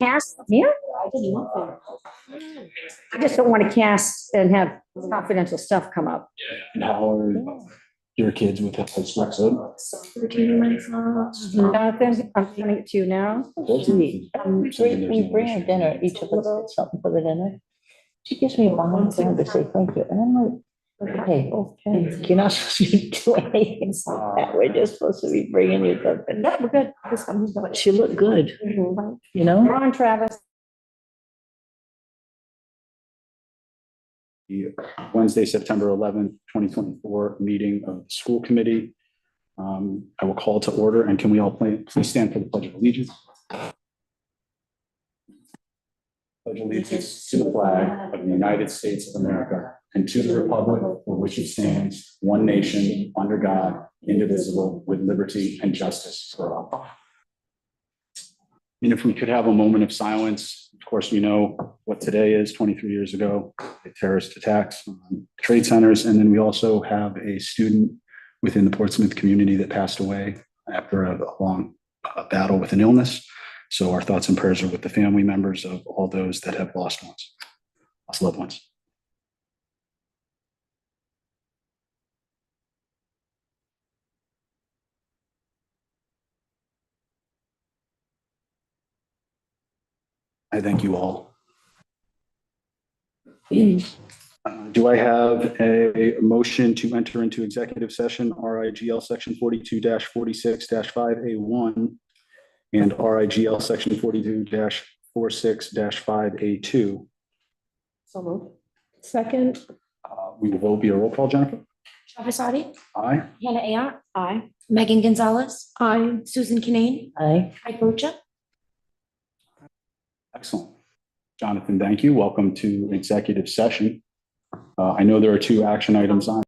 Cast, yeah, I didn't want that. I just don't want to cast and have confidential stuff come up. And how are your kids with it? Jonathan, I'm sending it to you now. We bring her dinner, each of us gets something for the dinner. She gives me one thing to say thank you, and I'm like, okay, you're not supposed to do anything like that, we're just supposed to be bringing you something. Yeah, we're good. But she looked good, you know? Come on, Travis. The Wednesday, September 11th, 2024 meeting of the school committee. I will call to order, and can we all please stand for the Pledge of Allegiance? Pledge allegiance to the flag of the United States of America and to the republic for which it stands, one nation, under God, indivisible, with liberty and justice for all. And if we could have a moment of silence, of course, we know what today is, 23 years ago, the terrorist attacks on trade centers. And then we also have a student within the Portsmouth community that passed away after a long battle with an illness. So our thoughts and prayers are with the family members of all those that have lost loved ones. I thank you all. Do I have a motion to enter into executive session, RIGL section 42-46-5A1 and RIGL section 42-46-5A2? So moved. Second. We will vote via roll call, Jennifer. Travis Audi, Aye. Hannah Ayotte, Aye. Megan Gonzalez, Aye. Susan Kinane, Aye. Mike Rocha. Excellent. Jonathan, thank you. Welcome to executive session. I know there are two action items on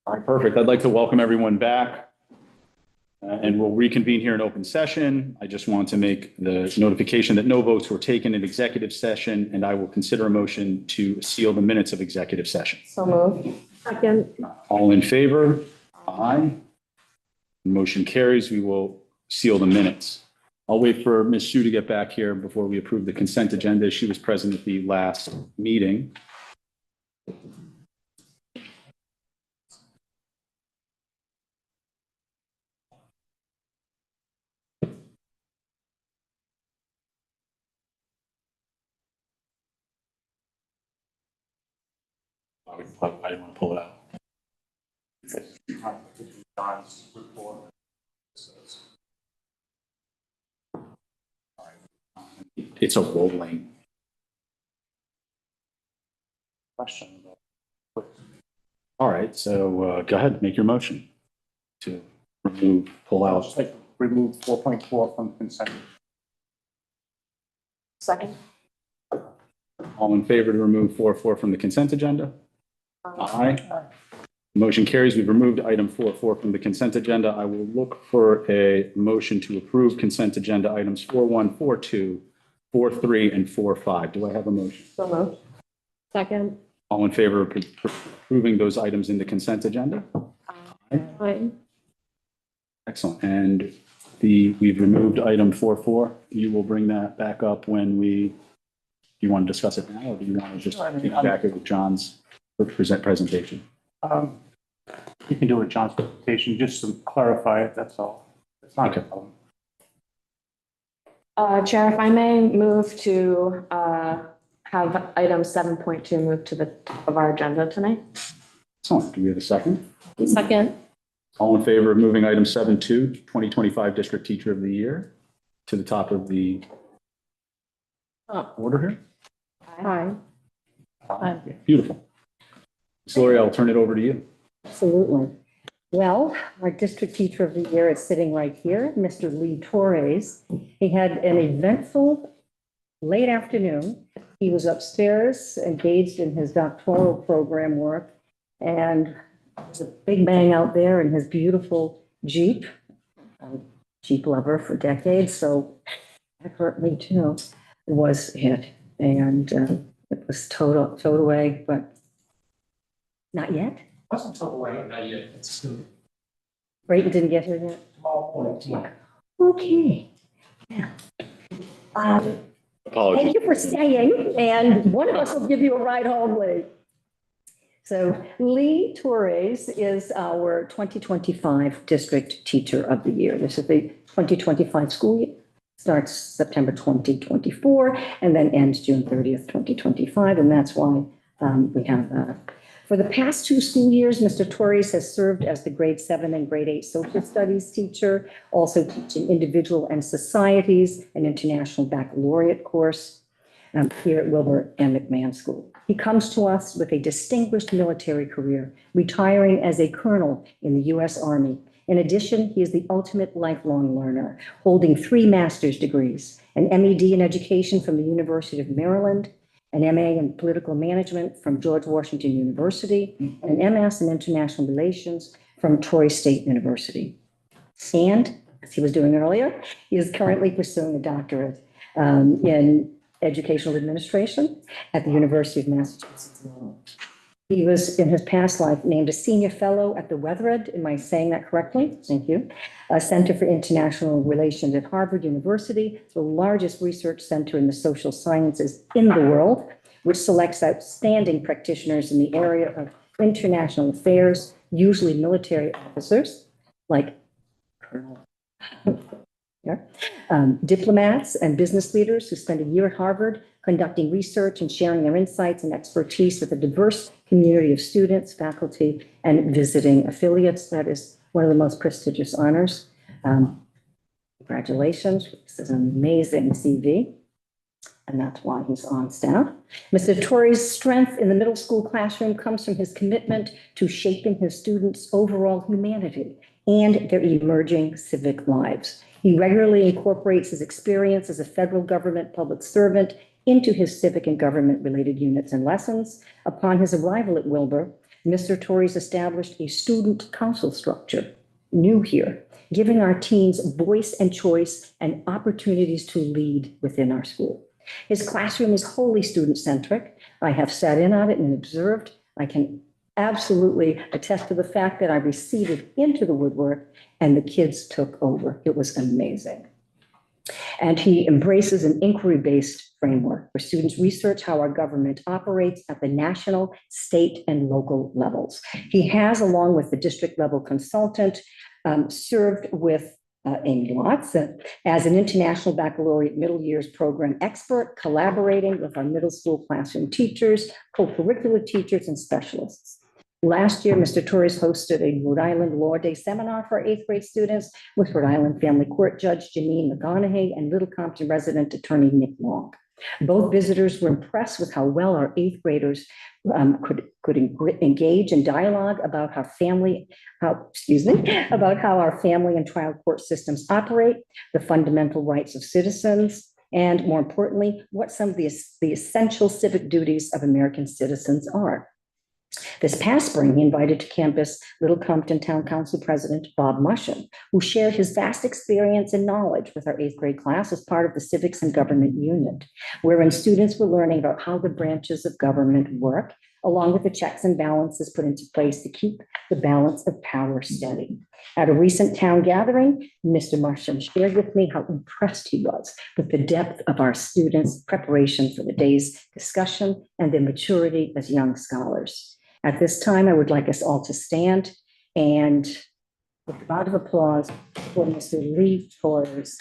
All right, perfect. I'd like to welcome everyone back. And we'll reconvene here in open session. I just want to make the notification that no votes were taken in executive session, and I will consider a motion to seal the minutes of executive session. So moved. Second. All in favor? Aye. Motion carries. We will seal the minutes. I'll wait for Ms. Shu to get back here before we approve the consent agenda. She was present at the last meeting. I didn't want to pull it out. It's a rolling question. All right, so go ahead, make your motion to pull out. Remove 4.4 from consent. Second. All in favor to remove 4.4 from the consent agenda? Aye. Motion carries. We've removed item 4.4 from the consent agenda. I will look for a motion to approve consent agenda items 4.1, 4.2, 4.3, and 4.5. Do I have a motion? So moved. Second. All in favor of approving those items in the consent agenda? Aye. Excellent. And we've removed item 4.4. You will bring that back up when do you want to discuss it now, or do you want to just back it with John's presentation? You can do it, John's presentation, just to clarify it, that's all. It's not a Okay. problem. Chair, if I may move to have item 7.2 moved to the top of our agenda tonight. Excellent. Do we have a second? Second. All in favor of moving item 7.2, 2025 District Teacher of the Year, to the top of the order here? Aye. Beautiful. Ms. Lori, I'll turn it over to you. Absolutely. Well, our district teacher of the year is sitting right here, Mr. Lee Torres. He had an eventful late afternoon. He was upstairs engaged in his doctoral program work, and there's a big bang out there in his beautiful Jeep. I'm a Jeep lover for decades, so that hurt me too. It was it, and it was towed away, but not yet. Wasn't told away, not yet. It's still Brayton didn't get here yet? tomorrow morning. Okay. Yeah. Thank Apologies. you for staying, and one of us will give you a ride home, Lee. So Lee Torres is our 2025 District Teacher of the Year. This is the 2025 school year. Starts September 2024 and then ends June 30th, 2025. And that's why we have for the past 2 school years, Mr. Torres has served as the grade 7 and grade 8 social studies teacher, also teaching individual and societies, an international baccalaureate course here at Wilbur and McMahon School. He comes to us with a distinguished military career, retiring as a colonel in the U.S. Army. In addition, he is the ultimate lifelong learner, holding 3 master's degrees, an MED in education from the University of Maryland, an MA in political management from George Washington University, and an MS in international relations from Troy State University. And, as he was doing earlier, he is currently pursuing a doctorate in educational administration at the University of Massachusetts. He was, in his past life, named a senior fellow at the Weathered. Am I saying that correctly? Thank you. Center for International Relations at Harvard University, the largest research center in the social sciences in the world, which selects outstanding practitioners in the area of international affairs, usually military officers, like Colonel. Diplomats and business leaders who spend a year at Harvard conducting research and sharing their insights and expertise with a diverse community of students, faculty, and visiting affiliates. That is one of the most prestigious honors. Congratulations. This is an amazing CV, and that's why he's on staff. Mr. Torres' strength in the middle school classroom comes from his commitment to shaping his students' overall humanity and their emerging civic lives. He regularly incorporates his experience as a federal government public servant into his civic and government-related units and lessons. Upon his arrival at Wilbur, Mr. Torres established a student council structure, new here, giving our teens voice and choice and opportunities to lead within our school. His classroom is wholly student-centric. I have sat in on it and observed. I can absolutely attest to the fact that I receded into the woodwork and the kids took over. It was amazing. And he embraces an inquiry-based framework where students research how our government operates at the national, state, and local levels. He has, along with the district level consultant, served with Amy Watts as an international baccalaureate middle years program expert, collaborating with our middle school classroom teachers, co-curricular teachers, and specialists. Last year, Mr. Torres hosted a Rhode Island Law Day seminar for eighth grade students with Rhode Island Family Court Judge Janine McGonigal and Little Compton resident attorney Nick Long. Both visitors were impressed with how well our eighth graders could engage in dialogue about how our family and trial court systems operate, the fundamental rights of citizens, and more importantly, what some of the essential civic duties of American citizens are. This past spring, he invited to campus Little Compton Town Council President Bob Mushin, who shared his vast experience and knowledge with our eighth grade class as part of the Civics and Government Unit, wherein students were learning about how the branches of government work, along with the checks and balances put into place to keep the balance of power steady. At a recent town gathering, Mr. Mushin shared with me how impressed he was with the depth of our students' preparation for the day's discussion and their maturity as young scholars. At this time, I would like us all to stand and with a round of applause for Mr. Lee Torres.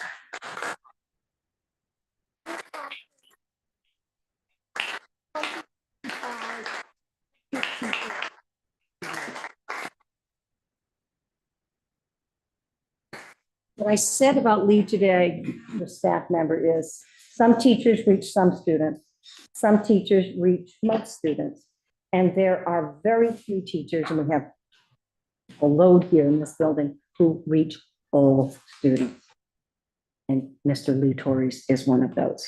What I said about Lee today, the staff member, is some teachers reach some students, some teachers reach most students. And there are very few teachers, and we have a load here in this building, who reach all students. And Mr. Lee Torres is one of those.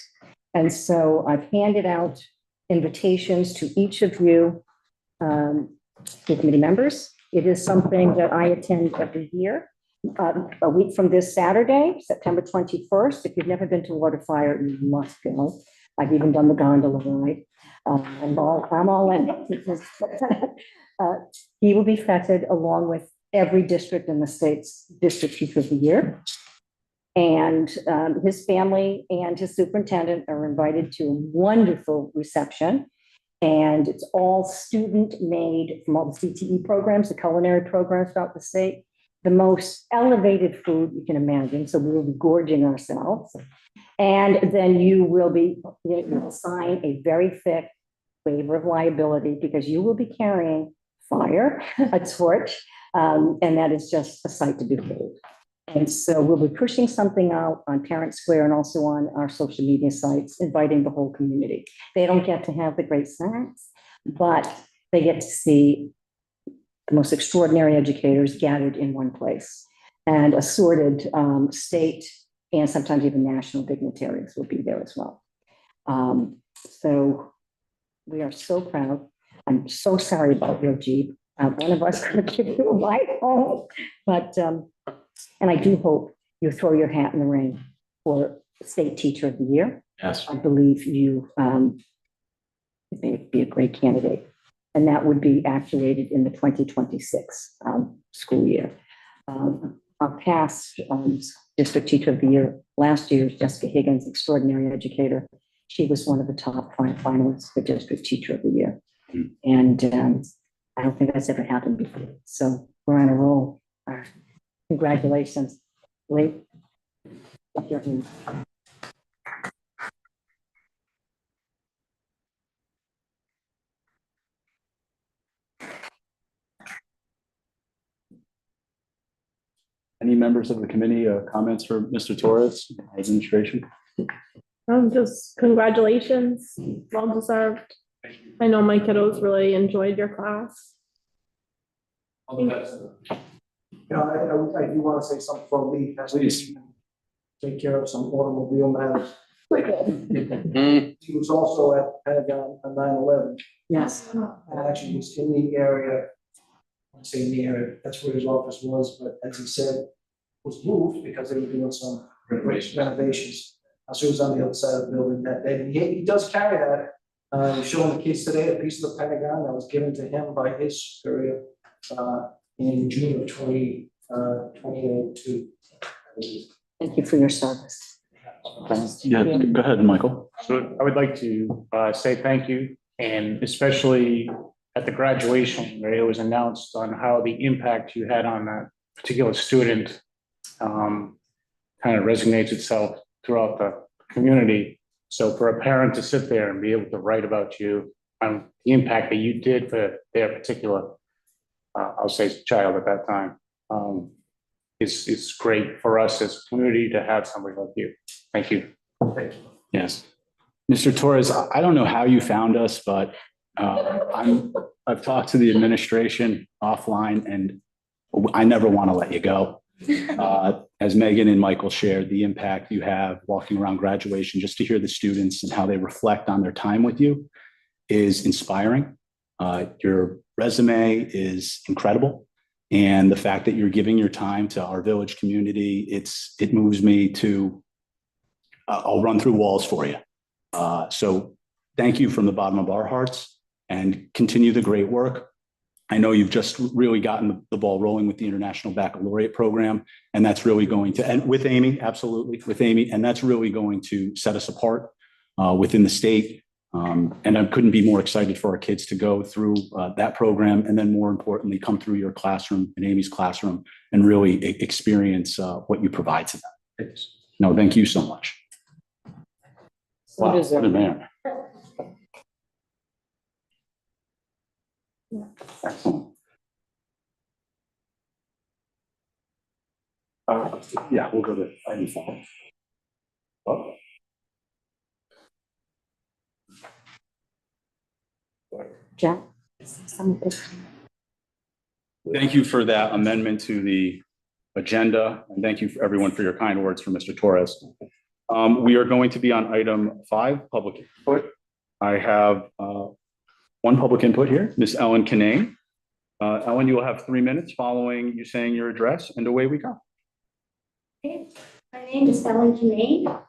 And so I've handed out invitations to each of you, school committee members. It is something that I attend every year. A week from this Saturday, September 21st. If you've never been to Waterfire, you must go. I've even done the gondola ride. I'm all in. He will be feted along with every district in the state's district teacher of the year. And his family and his superintendent are invited to a wonderful reception. And it's all student made from all the CTE programs, the culinary programs throughout the state, the most elevated food you can imagine. So we will be gorging ourselves. And then you will sign a very thick waiver of liability because you will be carrying fire, a torch, and that is just a sight to behold. And so we'll be pushing something out on Parent Square and also on our social media sites, inviting the whole community. They don't get to have the great snacks, but they get to see the most extraordinary educators gathered in one place, and assorted state and sometimes even national dignitaries will be there as well. So we are so proud. I'm so sorry about your Jeep. One of us could give you a ride home, but, and I do hope you throw your hat in the ring for State Teacher of the Year. Yes. I believe you may be a great candidate, and that would be actuated in the 2026 school year. Our past District Teacher of the Year last year is Jessica Higgins, extraordinary educator. She was one of the top 5 finalists for District Teacher of the Year. And I don't think that's ever happened before. So we're on a roll. Congratulations, Lee. Any members of the committee, comments for Mr. Torres, administration? Just congratulations, well deserved. I know my kiddos really enjoyed your class. All the best. I do want to say something for Lee. Please. Take care of some automobile matters. He was also at Pentagon on 9/11. Yes. And actually was in the area, I'd say in the area, that's where his office was, but as he said, was moved because they were doing some renovations. So he was on the other side of the building that day. He does carry that. He's showing the kids today a piece of the Pentagon that was given to him by his superior in June of 2002. Thank you for your service. Yeah, go ahead, Michael. So I would like to say thank you, and especially at the graduation, where it was announced on how the impact you had on that particular student kind of resonates itself throughout the community. So for a parent to sit there and be able to write about you on the impact that you did for their particular, I'll say child at that time, it's great for us as a community to have somebody like you. Thank you. Yes. Mr. Torres, I don't know how you found us, but I've talked to the administration offline and I never want to let you go. As Megan and Michael shared, the impact you have walking around graduation, just to hear the students and how they reflect on their time with you is inspiring. Your resume is incredible. And the fact that you're giving your time to our village community, it moves me to, I'll run through walls for you. So thank you from the bottom of our hearts and continue the great work. I know you've just really gotten the ball rolling with the International Baccalaureate program, and that's really going to, and with Amy, absolutely, with Amy, and that's really going to set us apart within the state. And I couldn't be more excited for our kids to go through that program, and then more importantly, come through your classroom and Amy's classroom and really experience what you provide to them. No, thank you so much. Wow, what a man. Excellent. Yeah, we'll go to item 5. Oh. Jack? Thank you for that amendment to the agenda, and thank you for everyone for your kind words for Mr. Torres. We are going to be on item 5, public input. I have one public input here, Ms. Ellen Kinane. Ellen, you will have 3 minutes following you saying your address, and away we go. Okay. My name is Ellen Kinane.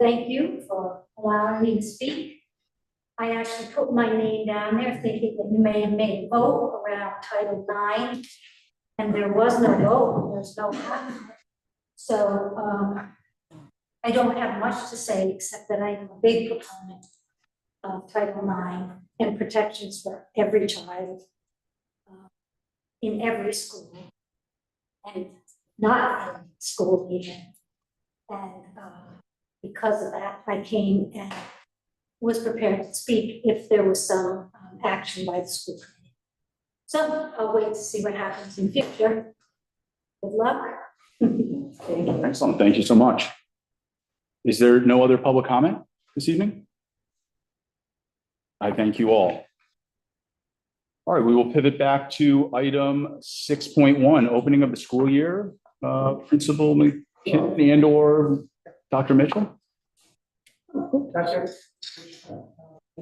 Thank you for allowing me to speak. I actually put my name down there thinking that you may have made a vote around Title IX, and there was no vote, there's no action. So I don't have much to say except that I am a big proponent of Title IX and protections for every child in every school, and not in school even. And because of that, I came and was prepared to speak if there was some action by the school committee. So I'll wait to see what happens in future. Good luck. Excellent. Thank you so much. Is there no other public comment this evening? I thank you all. All right, we will pivot back to item 6.1, opening of the school year. Principal McKinney and/or Dr. Mitchell. A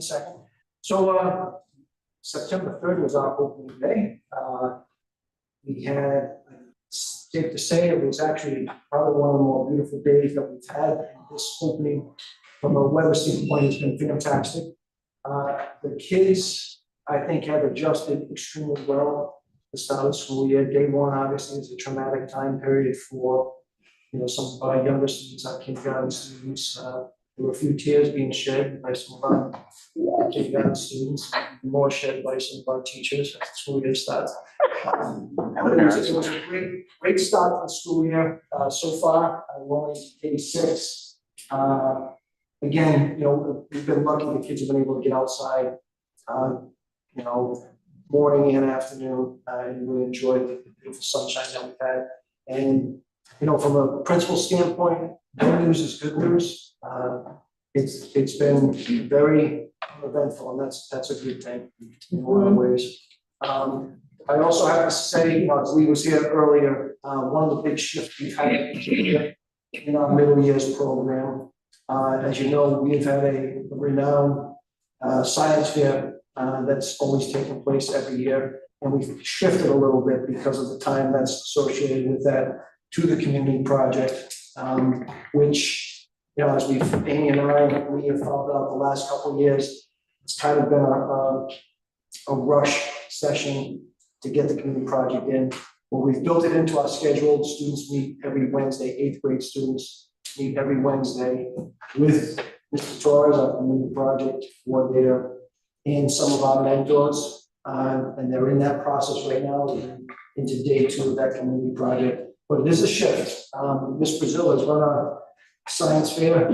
second. So September 3rd was our opening day. We had, safe to say, it was actually probably one of the more beautiful days that we've had. And this opening, from a weather standpoint, has been fantastic. The kids, I think, have adjusted extremely well to the start of the school year. Day one, obviously, is a traumatic time period for some of our younger students, our kindergarten students. There were a few tears being shed by some of our kindergarten students, more shed by some of our teachers as the school year starts. But it was a great start to the school year so far. We're only day 6. Again, we've been lucky. The kids have been able to get outside, morning and afternoon, and really enjoy the beautiful sunshine that we've had. And from a principal standpoint, good news is good news. It's been very eventful, and that's a good thing in a lot of ways. I also have to say, as Lee was here earlier, one of the big shifts we've had in our middle years program As you know, we've had a renowned science fair that's always taken place every year. And we've shifted a little bit because of the time that's associated with that to the community project, which, you know, as Amy and we have found out the last couple of years, it's kind of been a rush session to get the community project in. Well, we've built it into our schedule. Students meet every Wednesday, 8th grade students meet every Wednesday with Mr. Torres, our community project coordinator, and some of our mentors. And they're in that process right now, into day 2 of that community project. But it is a shift. Miss Brazil has run a science fair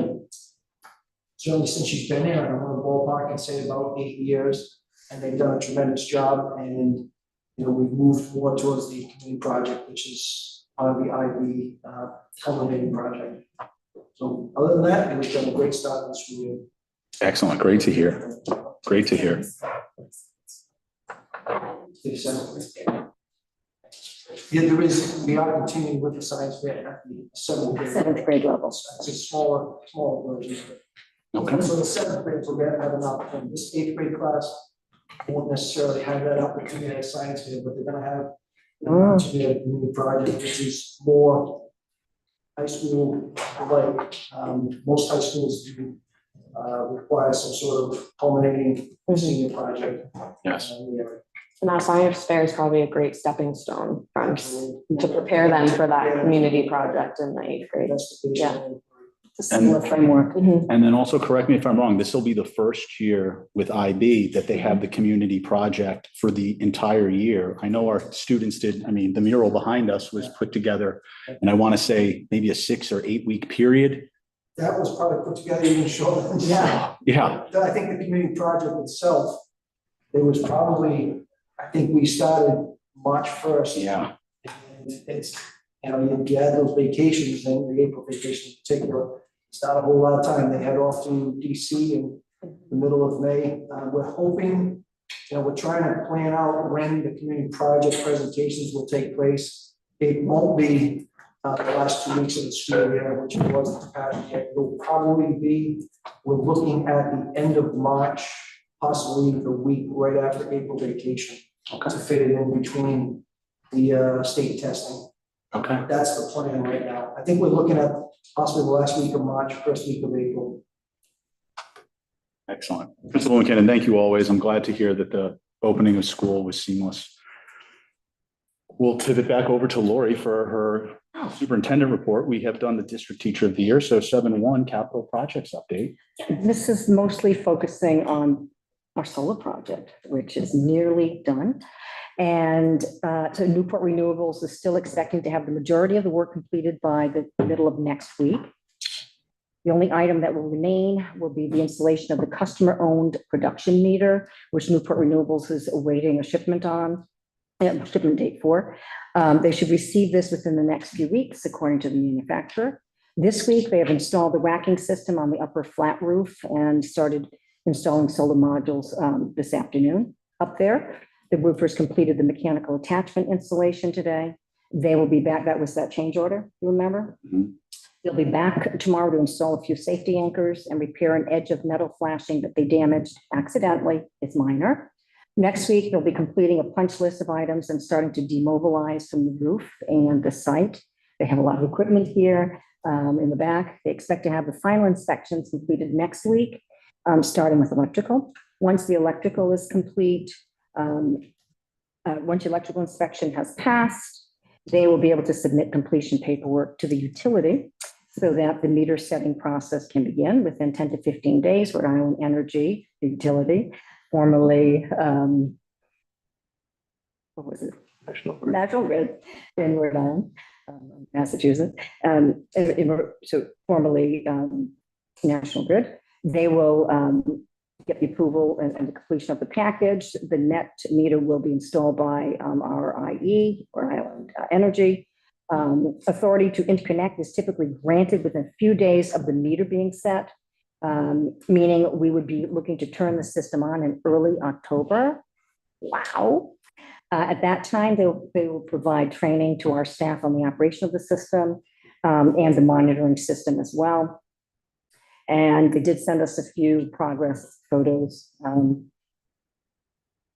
certainly since she's been there. I don't know the ballpark, and say about 8 years, and they've done a tremendous job. And you know, we've moved more towards the community project, which is part of the IB culminating project. So other than that, we've done a great start this year. Excellent. Great to hear. Great to hear. Yeah, we are continuing with the science fair at the 7th grade level. It's a smaller version. Okay. So the 7th grades will have an opportunity. This 8th grade class won't necessarily have that opportunity at science fair, but they're gonna have an opportunity at a community project, which is more high school like. Most high schools do require some sort of culminating senior project. Yes. And our science fair is probably a great stepping stone for us to prepare them for that community project in the 8th grade. Yeah. It's a similar framework. And then also, correct me if I'm wrong, this will be the first year with IB that they have the community project for the entire year. I know our students did, I mean, the mural behind us was put together, and I want to say maybe a 6 or 8 week period. That was probably put together even shorter than that. Yeah. I think the community project itself, it was probably, I think we started March 1st. Yeah. And it's, you know, you add those vacations, and the April vacation in particular, it's not a whole lot of time. They head off to DC in the middle of May. We're hoping, you know, we're trying to plan out when the community project presentations will take place. It won't be the last 2 weeks of the school year, which it wasn't the past year. It'll probably be, we're looking at the end of March, possibly the week right after April vacation. Okay. To fit it in between the state testing. Okay. That's the plan right now. I think we're looking at possibly the last week of March, first week of April. Excellent. Principal McKinnon, thank you always. I'm glad to hear that the opening of school was seamless. We'll pivot back over to Lori for her superintendent report. We have done the district teacher of the year, so 7-1 capital projects update. This is mostly focusing on our solar project, which is nearly done. And so Newport Renewables is still expecting to have the majority of the work completed by the middle of next week. The only item that will remain will be the installation of the customer-owned production meter, which Newport Renewables is awaiting a shipment date for. They should receive this within the next few weeks, according to the manufacturer. This week, they have installed the racking system on the upper flat roof and started installing solar modules this afternoon up there. The roofers completed the mechanical attachment installation today. They will be back. That was that change order, you remember? Mhm. They'll be back tomorrow to install a few safety anchors and repair an edge of metal flashing that they damaged accidentally. It's minor. Next week, they'll be completing a punch list of items and starting to demobilize from the roof and the site. They have a lot of equipment here in the back. They expect to have the final inspections completed next week, starting with electrical. Once the electrical is complete, once the electrical inspection has passed, they will be able to submit completion paperwork to the utility so that the meter setting process can begin within 10 to 15 days. Rhode Island Energy, the utility, formerly, what was it? National Grid in Rhode Island, Massachusetts. So formerly National Grid. They will get the approval and the completion of the package. The net meter will be installed by our IE, or Island Energy. Authority to interconnect is typically granted within a few days of the meter being set, meaning we would be looking to turn the system on in early October. Wow. At that time, they will provide training to our staff on the operation of the system and the monitoring system as well. And they did send us a few progress photos.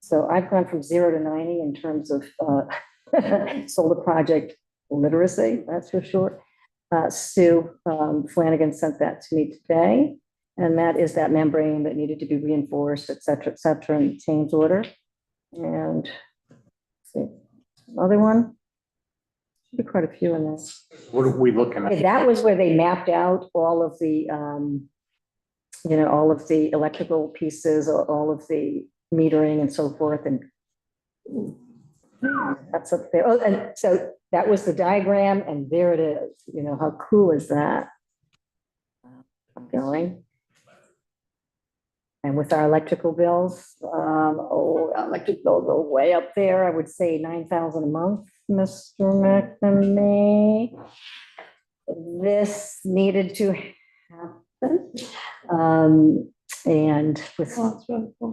So I've gone from 0 to 90 in terms of solar project literacy, that's for sure. Sue Flanagan sent that to me today. And that is that membrane that needed to be reinforced, et cetera, and change order. And let's see, another one. Should be quite a few in this. What are we looking at? Okay, that was where they mapped out all of the, all of the electrical pieces, all of the metering and so forth, and that's up there. Oh, and so that was the diagram, and there it is. How cool is that? I'm going. And with our electrical bills, our electric bills go way up there. I would say 9,000 a month, Mr. McNamee. This needed to happen. And with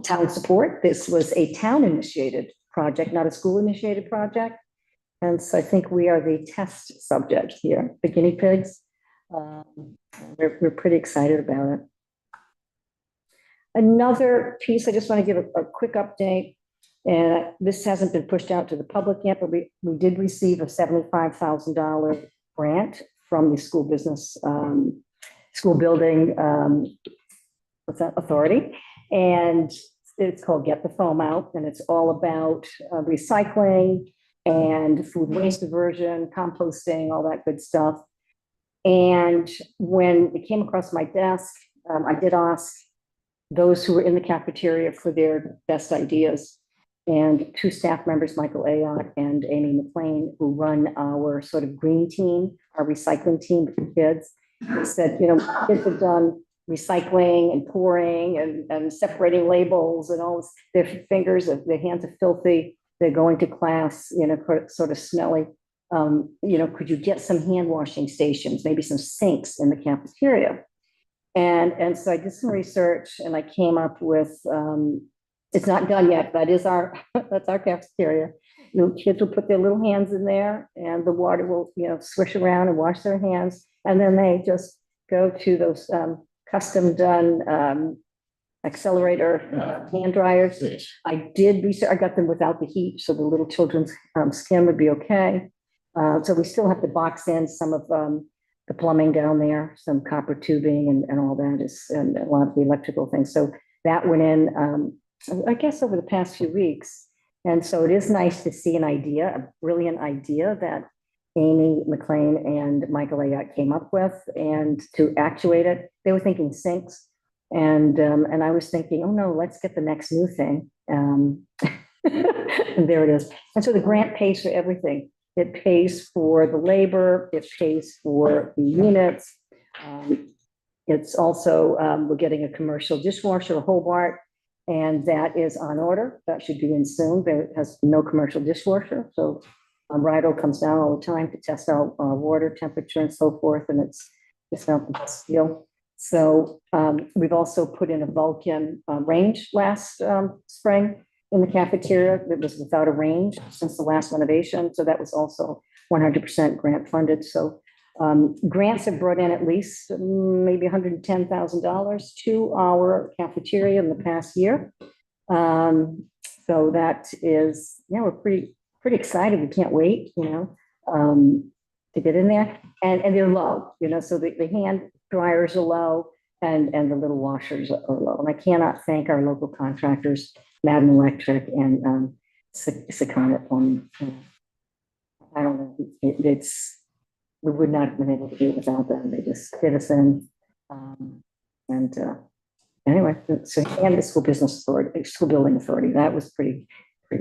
town support, this was a town-initiated project, not a school-initiated project. And so I think we are the test subject here, the guinea pigs. We're pretty excited about it. Another piece, I just want to give a quick update. And this hasn't been pushed out to the public yet, but we did receive a $75,000 grant from the school business, school building, authority. And it's called Get the Foam Out. And it's all about recycling and food waste diversion, composting, all that good stuff. And when it came across my desk, I did ask those who were in the cafeteria for their best ideas. And two staff members, Michael Ayotte and Amy McLean, who run our sort of green team, our recycling team with the kids, said, kids have done recycling and pouring and separating labels and all this. Their fingers, their hands are filthy. They're going to class, sort of smelly. Could you get some hand washing stations, maybe some sinks in the cafeteria? And so I did some research and I came up with, it's not done yet, that's our cafeteria. Kids will put their little hands in there and the water will, swish around and wash their hands. And then they just go to those custom done accelerator hand dryers. I did research, I got them without the heat, so the little children's skin would be okay. So we still have to box in some of the plumbing down there, some copper tubing and all that is, and a lot of the electrical things. So that went in, I guess over the past few weeks. And so it is nice to see a brilliant idea that Amy McLean and Michael Ayotte came up with, and to actuate it, they were thinking sinks. And I was thinking, oh no, let's get the next new thing. And there it is. And so the grant pays for everything. It pays for the labor, it pays for the units. It's also, we're getting a commercial dishwasher, a Hobart, and that is on order. That should be in soon. There has no commercial dishwasher. So Rido comes down all the time to test out water temperature and so forth. And it's not the best deal. So we've also put in a Vulcan range last spring in the cafeteria that was without a range since the last renovation. So that was also 100% grant funded. So grants have brought in at least maybe $110,000 to our cafeteria in the past year. So that is, we're pretty excited. We can't wait, to get in there. And they're low, so the hand dryers are low and the little washers are low. And I cannot thank our local contractors, Madden Electric and Secana Plumbing. I don't know, we would not have been able to do it without them. They just fit us in. Anyway, so and the school business authority, school building authority, that was pretty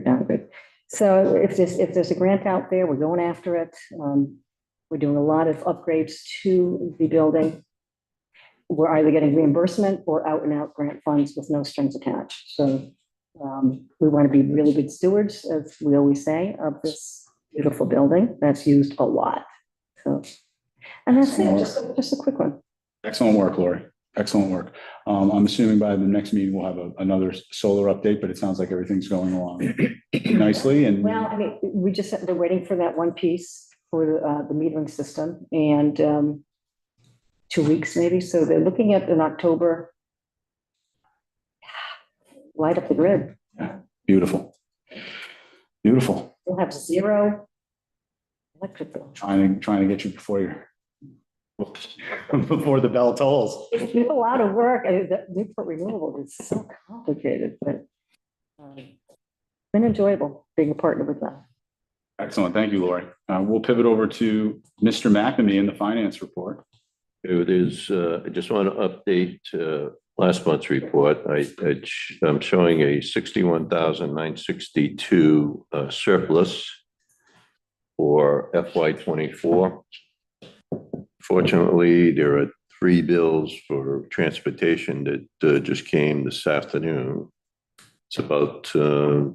darn good. So if there's a grant out there, we're going after it. We're doing a lot of upgrades to the building. We're either getting reimbursement or out and out grant funds with no strings attached. So we want to be really good stewards, as we always say, of this beautiful building that's used a lot. So, and that's it, just a quick one. Excellent work, Lori. Excellent work. I'm assuming by the next meeting, we'll have another solar update, but it sounds like everything's going along nicely. And well, I mean, they're waiting for that one piece for the metering system. And 2 weeks maybe. So they're looking at in October. Light up the grid. Beautiful. Beautiful. We'll have 0 electric bill. Trying to get you before the bell tolls. It's been a lot of work. Newport Renewables is so complicated, but it's been enjoyable being a partner with them. Excellent. Thank you, Lori. We'll pivot over to Mr. McNamee in the finance report. It is, I just want to update last month's report. I'm showing a 61,962 surplus for FY24. Fortunately, there are 3 bills for transportation that just came this afternoon. It's about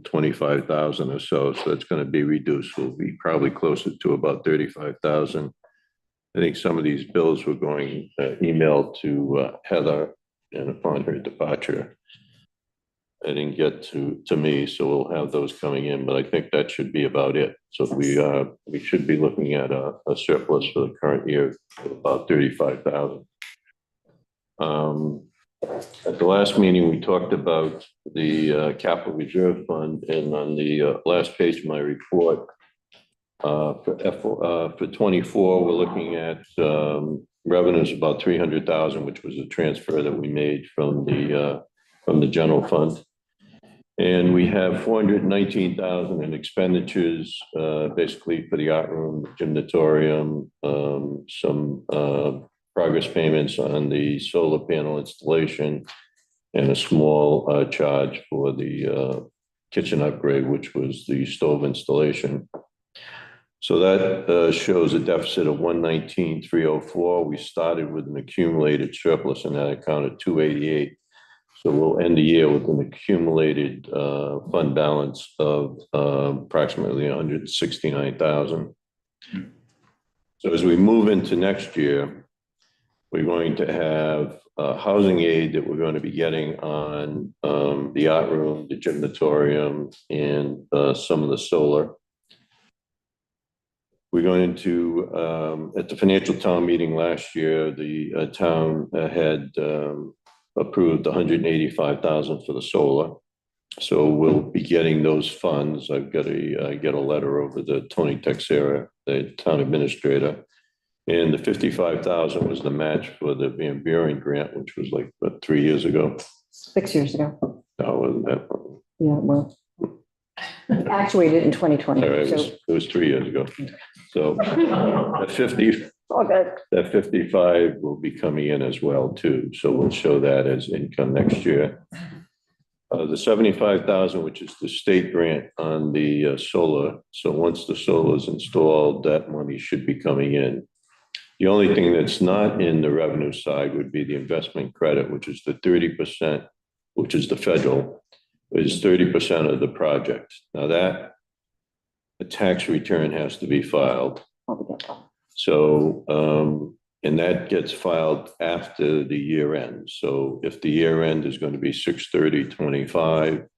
25,000 or so, so that's going to be reduced. We'll be probably closer to about 35,000. I think some of these bills were going emailed to Heather, and upon her departure, I didn't get to me, so we'll have those coming in, but I think that should be about it. So we should be looking at a surplus for the current year of about 35,000. At the last meeting, we talked about the capital reserve fund, and on the last page of my report, for 24, we're looking at revenues about 300,000, which was a transfer that we made from the general fund. And we have 419,000 in expenditures, basically for the art room, gymnatorium, some progress payments on the solar panel installation, and a small charge for the kitchen upgrade, which was the stove installation. So that shows a deficit of 119,304. We started with an accumulated surplus in that account of 288. So we'll end the year with an accumulated fund balance of approximately 169,000. So as we move into next year, we're going to have housing aid that we're going to be getting on the art room, the gymnatorium, and some of the solar. We're going to, at the financial town meeting last year, the town had approved 185,000 for the solar. So we'll be getting those funds. I've got to get a letter over to Tony Texera, the town administrator. And the 55,000 was the match for the Van Buren grant, which was like, what, 3 years ago? 6 years ago. No, wasn't that? Yeah, well, actuated in 2020. All right, So it was 3 years ago. So at 50, all good. that 55 will be coming in as well too. So we'll show that as income next year. The 75,000, which is the state grant on the solar. So once the solar is installed, that money should be coming in. The only thing that's not in the revenue side would be the investment credit, which is the 30%, which is the federal, is 30% of the project. Now that a tax return has to be filed. So, and that gets filed after the year end. So if the year end is going to be 6/30/25,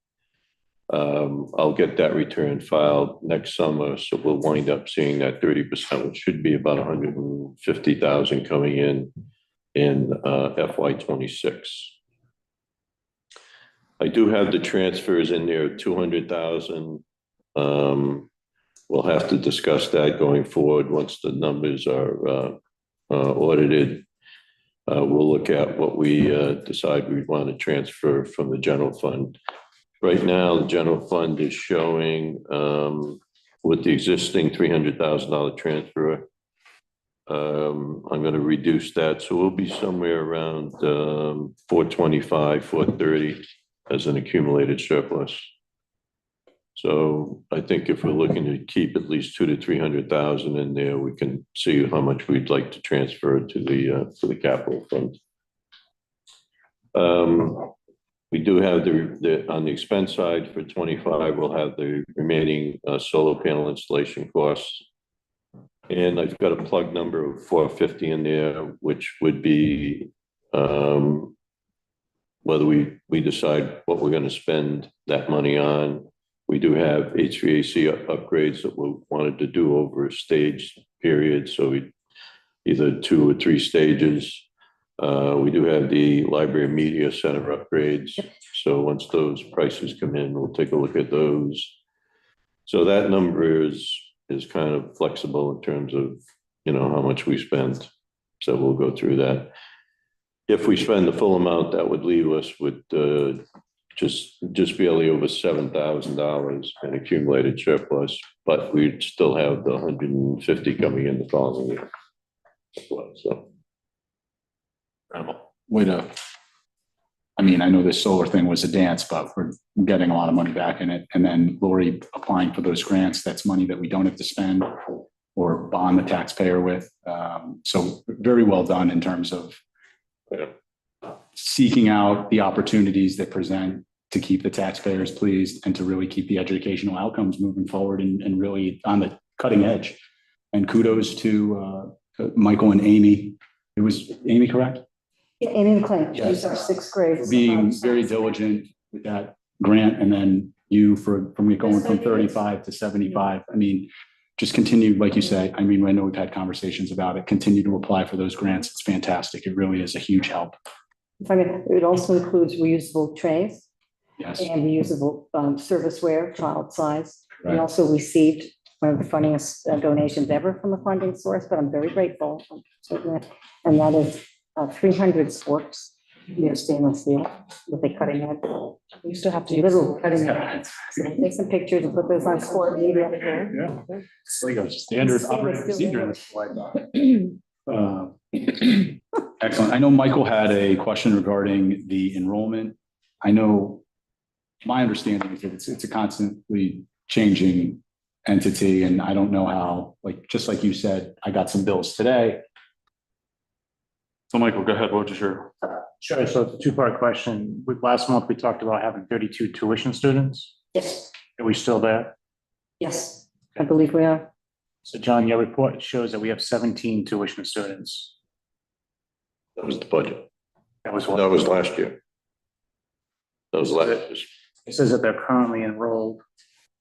I'll get that return filed next summer. So we'll wind up seeing that 30%, which should be about 150,000 coming in FY26. I do have the transfers in there, 200,000. We'll have to discuss that going forward once the numbers are audited. We'll look at what we decide we want to transfer from the general fund. Right now, the general fund is showing with the existing $300,000 transfer. I'm going to reduce that. So we'll be somewhere around 425, 430 as an accumulated surplus. So I think if we're looking to keep at least 200,000 to 300,000 in there, we can see how much we'd like to transfer to the capital fund. We do have on the expense side for 25, we'll have the remaining solar panel installation costs. And I've got a plug number of 450 in there, which would be whether we decide what we're going to spend that money on. We do have HVAC upgrades that we wanted to do over a staged period. So we either 2 or 3 stages. We do have the library media center upgrades. So once those prices come in, we'll take a look at those. So that number is kind of flexible in terms of, how much we spend. So we'll go through that. If we spend the full amount, that would leave us with just barely over $7,000 in accumulated surplus, but we'd still have the 150 coming in the following year. So. Way to, I mean, I know this solar thing was a dance, but we're getting a lot of money back in it. And then Lori applying for those grants, that's money that we don't have to spend or bond the taxpayer with. So very well done in terms of seeking out the opportunities that present to keep the taxpayers pleased and to really keep the educational outcomes moving forward and really on the cutting edge. And kudos to Michael and Amy. It was Amy, correct? Yeah, Amy McLean, Yes. she's our 6th grade. Being very diligent with that grant, and then you from going from 35 to 75. I mean, just continue, like you say, I mean, I know we've had conversations about it, continue to apply for those grants. It's fantastic. It really is a huge help. I mean, it also includes reusable trays Yes. and reusable serviceware, child size. We Right. also received one of the funniest donations ever from a funding source, but I'm very grateful. And that is 300 sporks, stainless steel with a cutting edge. We used to have to use Little cutting edge. So take some pictures and put those on sport media. Yeah. It's like a standard operating procedure. Excellent. I know Michael had a question regarding the enrollment. I know my understanding is that it's a constantly changing entity, and I don't know how, just like you said, I got some bills today. So Michael, go ahead. What was your? Sure. So it's a 2-part question. Last month, we talked about having 32 tuition students. Yes, Are we still there? yes, I believe we are. So John, your report shows that we have 17 tuition students. That was the budget. That was That was last year. That was last year. It says that they're currently enrolled.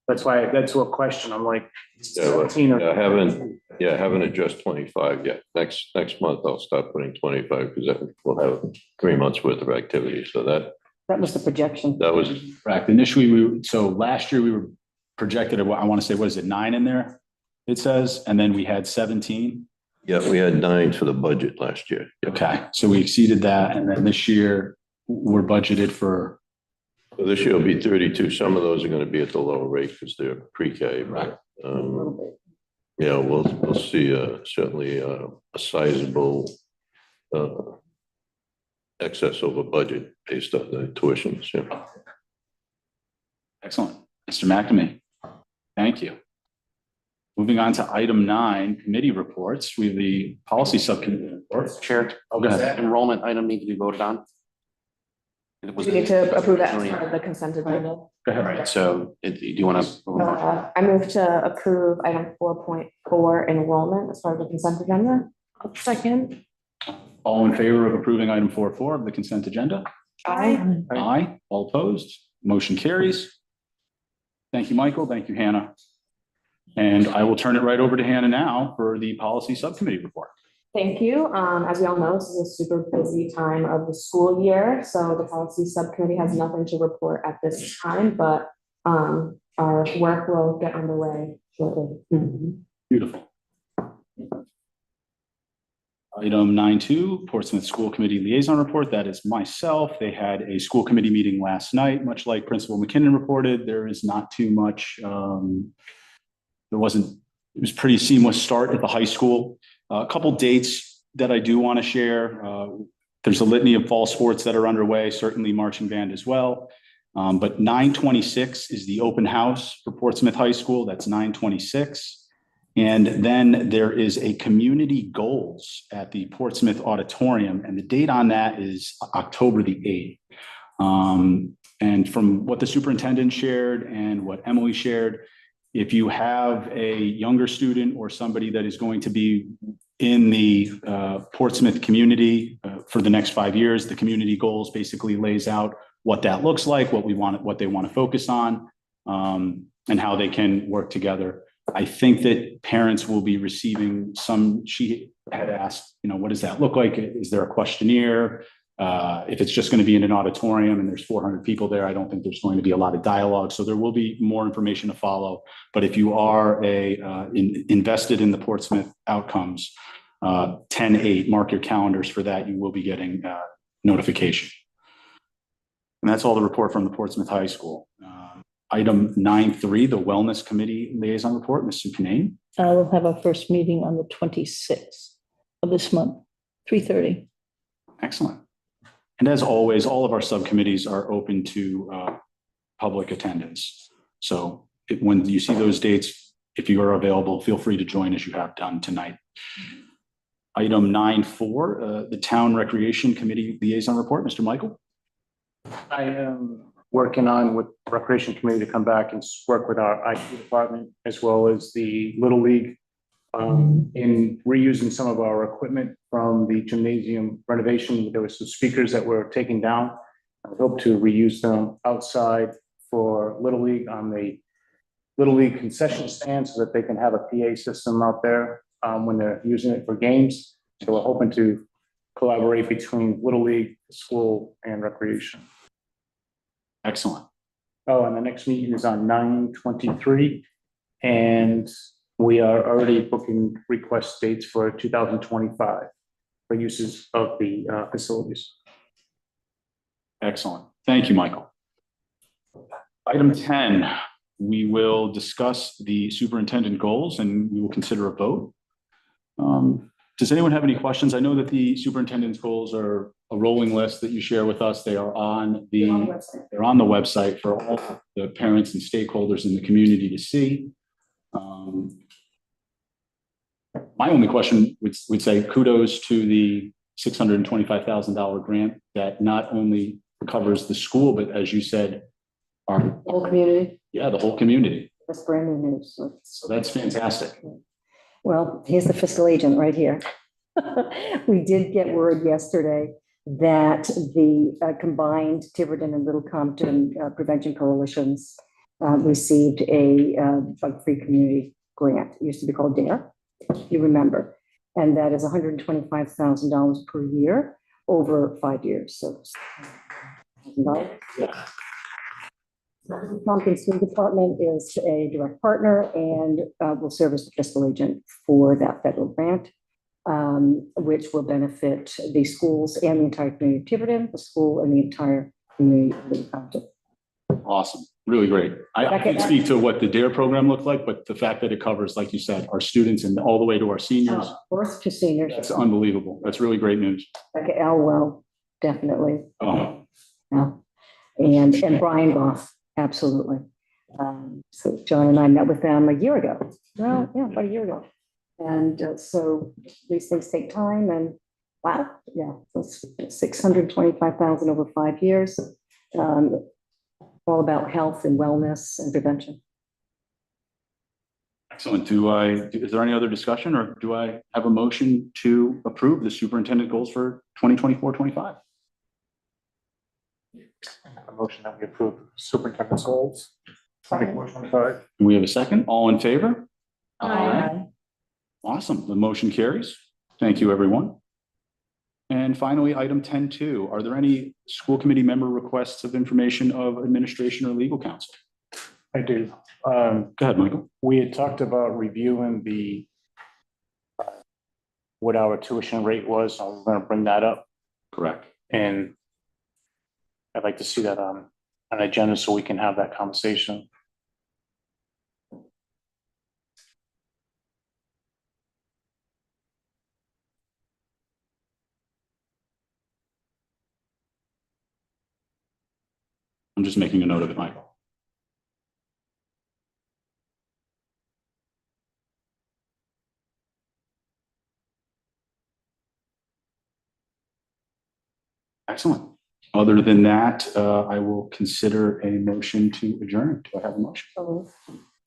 That's what question. I'm like, Yeah, well, 17 or. I haven't addressed 25 yet. Next month, I'll start putting 25 because we'll have 3 months worth of activity. So that was the projection. was, Correct. Initially, so last year we were projected at, I want to say, what is it, 9 in there? It says, and then we had 17. yeah, we had 9 for the budget last year. Yep. Okay, so we exceeded that, and then this year we're budgeted for. So this year will be 32. Some of those are going to be at the lower rate because they're pre-K. Right. Yeah, we'll see certainly a sizable excess over budget based on the tuitions. Yeah. Excellent. Mr. McNamee, thank you. Moving on to item 9, committee reports. We have the policy subcommittee report. Chair, Oh, go does ahead. that enrollment item need to be voted on? It was We need to approve that as originally- part of the consent agenda. Go ahead. Right, so do you want to? I move to approve item 4.4 enrollment as part of the consent agenda. Second. All in favor of approving item 4.4 of the consent agenda? Aye. Aye. All opposed? Motion carries. Thank you, Michael. Thank you, Hannah. And I will turn it right over to Hannah now for the policy subcommittee report. Thank you. As we all know, this is a super busy time of the school year, so the policy subcommittee has nothing to report at this time, but our work will get underway shortly. Beautiful. Item 9.2, Portsmouth School Committee Liaison Report. That is myself. They had a school committee meeting last night, much like Principal McKinnon reported. There is not too much. It was pretty seamless start at the high school. A couple dates that I do want to share. There's a litany of fall sports that are underway, certainly marching band as well. But 9/26 is the open house for Portsmouth High School. That's 9/26. And then there is a community goals at the Portsmouth Auditorium, and the date on that is October the 8th. And from what the superintendent shared and what Emily shared, if you have a younger student or somebody that is going to be in the Portsmouth community for the next 5 years, the community goals basically lays out what that looks like, what they want to focus on, and how they can work together. I think that parents will be receiving some, she had asked, what does that look like? Is there a questionnaire? If it's just going to be in an auditorium and there's 400 people there, I don't think there's going to be a lot of dialogue. So there will be more information to follow. But if you are invested in the Portsmouth outcomes, 10/8, mark your calendars for that. You will be getting notification. And that's all the report from the Portsmouth High School. Item 9.3, the Wellness Committee Liaison Report, Ms. Sukanane. We'll have our first meeting on the 26th of this month, 3:30. Excellent. And as always, all of our subcommittees are open to public attendance. So when you see those dates, if you are available, feel free to join as you have done tonight. Item 9.4, the Town Recreation Committee Liaison Report, Mr. Michael. I am working on with Recreation Committee to come back and work with our IT department as well as the Little League in reusing some of our equipment from the gymnasium renovation. There were some speakers that were taken down. I hope to reuse them outside for Little League on the Little League concession stand so that they can have a PA system out there when they're using it for games. So we're hoping to collaborate between Little League, school, and recreation. Excellent. Oh, and the next meeting is on 9/23, and we are already booking request dates for 2025 for uses of the facilities. Excellent. Thank you, Michael. Item 10, we will discuss the superintendent goals and we will consider a vote. Does anyone have any questions? I know that the superintendent's goals are a rolling list that you share with us. They are on the website for all the parents and stakeholders in the community to see. My only question would say kudos to the $625,000 grant that not only covers the school, but as you said, our Whole community. yeah, the whole community. That's brand new news. So that's fantastic. Well, here's the fiscal agent right here. We did get word yesterday that the combined Tiverton and Little Compton Prevention Coalitions received a bug-free community grant. It used to be called DARE, if you remember. And that is $125,000 per year over 5 years. So Yeah. the Compton School Department is a direct partner and will serve as the fiscal agent for that federal grant, which will benefit the schools and the entire community of Tiverton, the school and the entire community of Compton. Awesome. Really great. I can't speak to what the DARE program looked like, but the fact that it covers, like you said, our students and all the way to our seniors. Birth to seniors. That's unbelievable. That's really great news. Becca Elwell, definitely. Oh, Yeah. And Brian Goff, absolutely. So John and I met with them a year ago. Well, yeah, about a year ago. And so these things take time and wow, yeah, that's 625,000 over 5 years. All about health and wellness and prevention. excellent. Is there any other discussion or do I have a motion to approve the superintendent goals for 2024-25? A motion that we approve superintendent's goals. 24-25. Do we have a second? All in favor? Aye. Awesome. The motion carries. Thank you, everyone. And finally, item 10.2, are there any school committee member requests of information of administration or legal counsel? I do. Go ahead, Michael. We had talked about reviewing what our tuition rate was. I was going to bring that up, Correct. and I'd like to see that on an agenda so we can have that conversation. I'm just making a note of it, Michael. Excellent. Other than that, I will consider a motion to adjourn. Do I have a motion?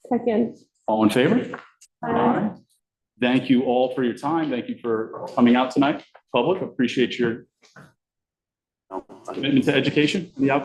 Second. All in favor? Aye. Thank you all for your time. Thank you for coming out tonight. Public, appreciate your commitment to education and the outcome.